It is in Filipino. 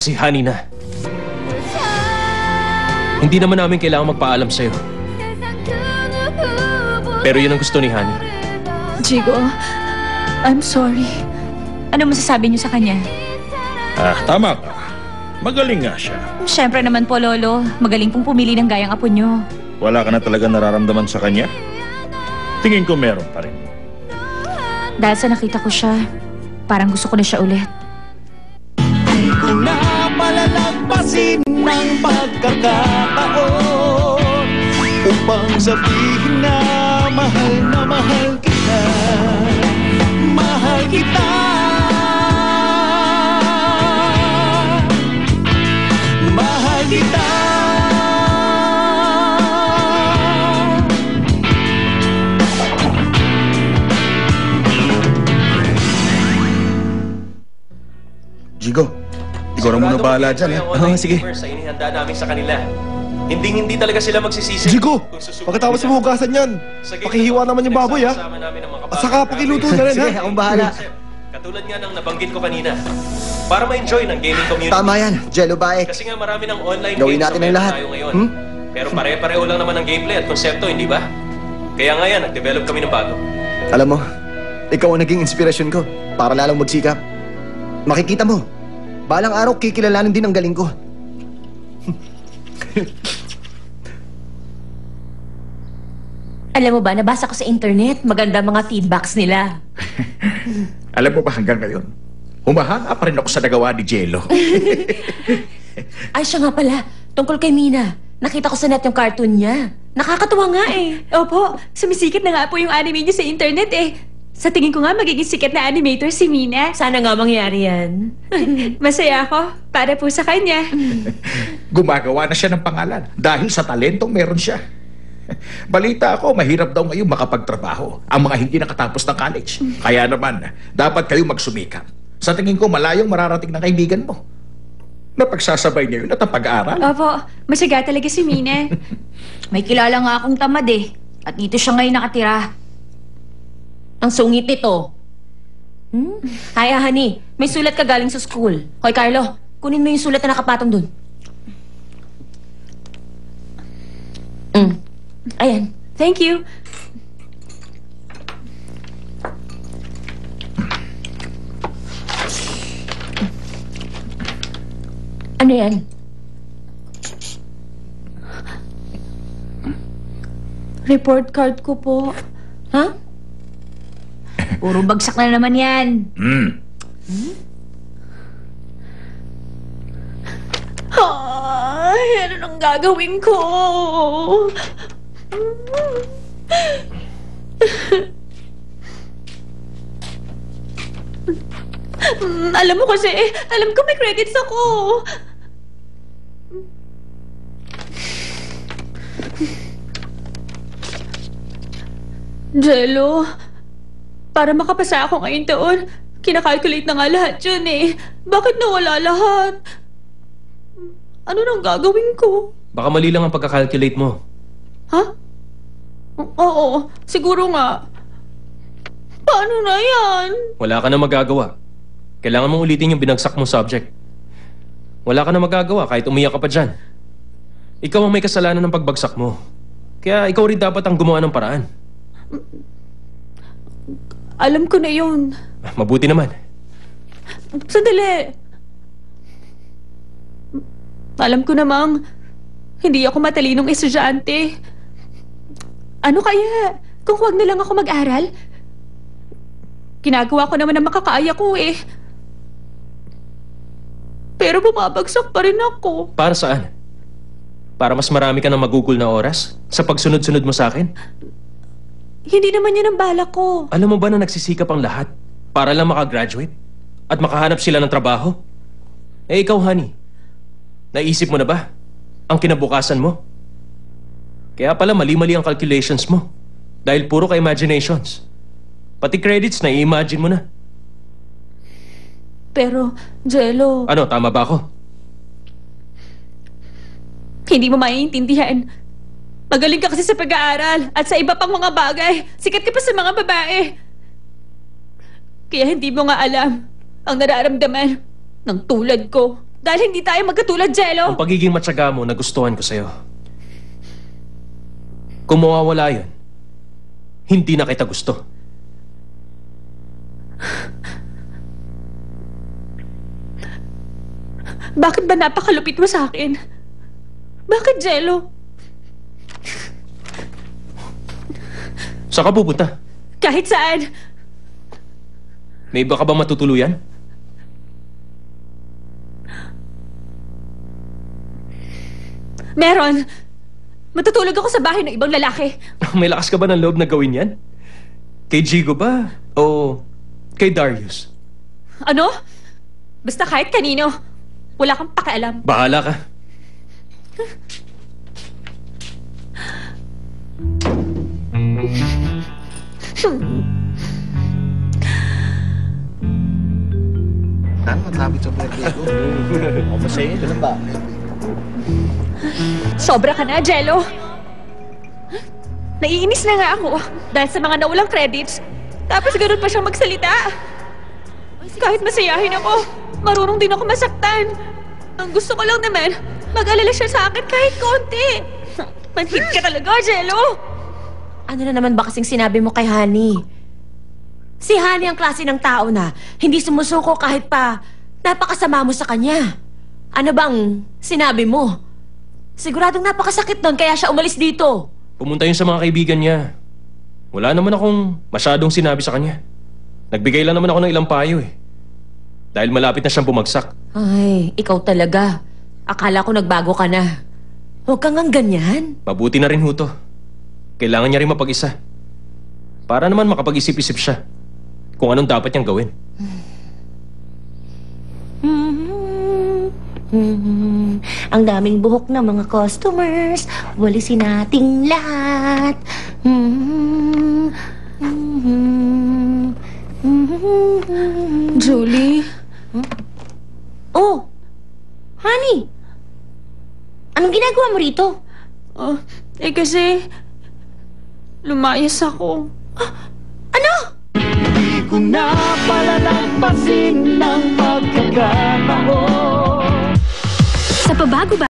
Si Honey na. Hindi naman namin kailangan magpaalam sa'yo. Pero yun ang gusto ni Honey. Jigo, I'm sorry. Ano masasabi niyo sa kanya? Tama ka. Magaling nga siya. Siyempre naman po, Lolo. Magaling pong pumili ng gayang apo niyo. Wala ka na talaga nararamdaman sa kanya? Tingin ko meron pa rin. Dahil sa nakita ko siya, parang gusto ko na siya ulit. Di ko na palalagpasin ng pagkakataon upang sabihin na mahal kita. Mahal kita. Mahal kita. Jigo, ikaw na muna bahala dyan, Sige. Sa inihanda namin sa kanila. Hindi talaga sila magsisisi. Jigo, pagkatapos mo hugasan yan, pakihiwa naman yung baboy, ha? At saka pakiluto na rin, ha? Sige, akong bahala. Katulad nga ng nabanggit ko kanina. Para ma-enjoy ng gaming community. Tama yan, Jello Bae. Kasi nga marami ng online Gawin games natin ang ang lahat. tayo ngayon. Pero pare-pareho lang naman ang gameplay at konsepto, hindi ba? Kaya nga yan, nag-develop kami ng bago. Alam mo, ikaw ang naging inspirasyon ko para lalong magsikap. Makikita mo, balang araw kikilalanin din ang galing ko. Alam mo ba, nabasa ko sa internet, maganda mga feedbacks nila. Alam mo ba hanggang ngayon, humahanga pa rin ako sa nagawa ni Jello. Ay, siya nga pala, tungkol kay Mina. Nakita ko sa net yung cartoon niya. Nakakatuwa nga eh. Opo, sumisikip na nga po yung anime niyo sa internet eh. Sa tingin ko nga magiging sikat na animator si Mina. Sana nga mangyari yan. Masaya ako para po sa kanya. Gumagawa na siya ng pangalan dahil sa talentong meron siya. Balita ako, mahirap daw ngayon makapagtrabaho ang mga hindi nakatapos ng college. Kaya naman, dapat kayo magsumikap. Sa tingin ko, malayong mararating ng kaibigan mo. Napagsasabay niyo yun at ang pag-aaral. Opo, masyaga talaga si Mina. May kilala nga akong tamad eh. At dito siya ngayon nakatira. Ang sungit nito. Kaya, honey, may sulat ka galing sa school. Hoy, Carlo, kunin mo yung sulat na nakapatong dun. Ayan. Thank you. Ano yan? Report card ko po. Ha? Puro bagsak na naman yan. Ay, ano nang gagawin ko? Alam mo kasi, alam ko may credits ako. Jello, para makapasa ako ngayon taon, kinakalculate na nga lahat yun eh. Bakit nawala lahat? Ano nang gagawin ko? Baka mali lang ang pagkakalculate mo. Ha? Oo, siguro nga. Paano na yan? Wala ka na magagawa. Kailangan mong ulitin yung binagsak mong subject. Wala ka na magagawa kahit umiyak ka pa dyan. Ikaw ang may kasalanan ng pagbagsak mo. Kaya ikaw rin dapat ang gumawa ng paraan. Alam ko na yun. Mabuti naman. Sandali. Alam ko namang hindi ako matalinong estudyante. Ano kaya kung huwag na lang ako mag-aral? Ginagawa ko naman ang makakaaya ko eh. Pero bumabagsak pa rin ako. Para saan? Para mas marami ka ng magugol na oras sa pagsunod-sunod mo sa akin? Hindi naman yun ang balak ko. Alam mo ba na nagsisikap ang lahat para lang makagraduate at makahanap sila ng trabaho? Eh ikaw, honey, naisip mo na ba ang kinabukasan mo? Kaya pala mali-mali ang calculations mo dahil puro ka imaginations. Pati credits na i-imagine mo na. Pero, Jello... Ano, tama ba ako? Hindi mo maiintindihan. Magaling ka kasi sa pag-aaral at sa iba pang mga bagay. Sikat ka pa sa mga babae. Kaya hindi mo nga alam ang nararamdaman ng tulad ko Dahil hindi tayo magkatulad, Jello. Ang pagiging matyaga mo nagustuhan ko sa'yo. Kung mawawala yun, hindi na kita gusto. Bakit ba napakalupit mo sa akin? Bakit, Jello? Saan ka pupunta? Kahit saan. May iba ka ba matutuluyan? Meron. Matutulog ako sa bahay ng ibang lalaki. May lakas ka ba ng loob na gawin yan? Kay Jigo ba? O kay Darius? Ano? Basta kahit kanino. Wala kang pakialam. Bahala ka. Ano masabi sa Diego? O masaya, ganun ba? Sobra ka na, Jello. Naiinis na nga ako dahil sa mga nawalang credits. Tapos ganun pa siyang magsalita. Kahit masayahin ako, marunong din ako masaktan. Ang gusto ko lang naman, mag-alala siya sa akin kahit konti. Manhid ka talaga, Jello. Ano na naman ba kasing sinabi mo kay Honey? Si Honey ang klase ng tao na hindi sumusuko kahit pa napakasama mo sa kanya. Ano bang sinabi mo? Siguradong napakasakit nun kaya siya umalis dito. Pumunta yun sa mga kaibigan niya. Wala naman akong masyadong sinabi sa kanya. Nagbigay lang naman ako ng ilang payo eh. Dahil malapit na siyang bumagsak. Ay, ikaw talaga. Akala ko nagbago ka na. Huwag kang ang ganyan. Mabuti na rin ho to. Kailangan niya rin mapag-isa. Para naman makapag-isip-isip siya kung anong dapat niyang gawin. Ang daming buhok ng mga customers. Walisin nating lahat. Julie? Oh! Honey! Anong ginagawa mo rito? Kasi lumayas ako. Ano? Di ko na palalampasin ng pagkakataon. Sa pabago ba?